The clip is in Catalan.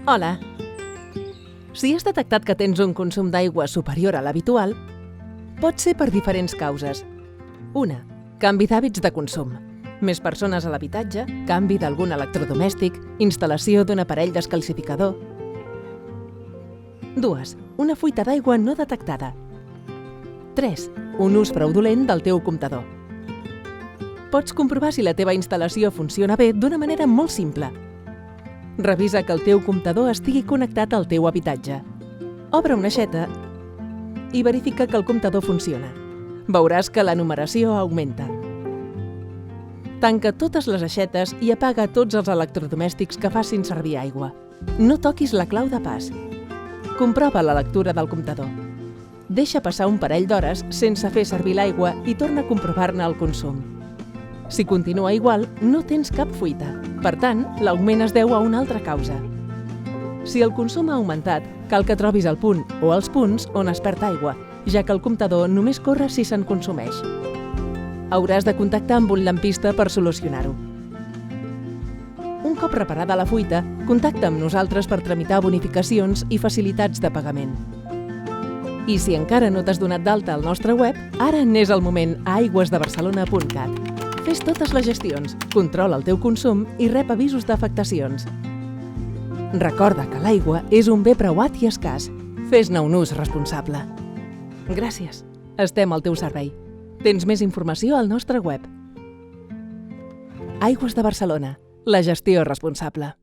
Hola! Si has detectat que tens un consum d'aigua superior a l'habitual, pot ser per diferents causes. 1. Canvi d'hàbits de consum. Més persones a l'habitatge, canvi d'algun electrodomèstic, instal·lació d'un aparell descalcificador. 2. Una fuita d'aigua no detectada. 3. Un ús fraudulent del teu comptador. Pots comprovar si la teva instal·lació funciona bé d'una manera molt simple. Revisa que el teu comptador estigui connectat al teu habitatge. Obre una aixeta i verifica que el comptador funciona. Veuràs que la numeració augmenta. Tanca totes les aixetes i apaga tots els electrodomèstics que facin servir aigua. No toquis la clau de pas. Comprova la lectura del comptador. Deixa passar un parell d'hores sense fer servir l'aigua i torna a comprovar-ne el consum. Si continua igual, no tens cap fuita. Per tant, l'augment es deu a una altra causa. Si el consum ha augmentat, cal que trobis el punt o els punts on es perd aigua, ja que el comptador només corre si se'n consumeix. Hauràs de contactar amb un lampista per solucionar-ho. Un cop reparada la fuita, contacta amb nosaltres per tramitar bonificacions i facilitats de pagament. I si encara no t'has donat d'alta al nostre web, ara n'és el moment a aigüesdebarcelona.cat. Fes totes les gestions, controla el teu consum i rep avisos d'afectacions. Recorda que l'aigua és un bé preuat i escàs. Fes-ne un ús responsable. Gràcies. Estem al teu servei. Tens més informació al nostre web. Aigües de Barcelona. La gestió responsable.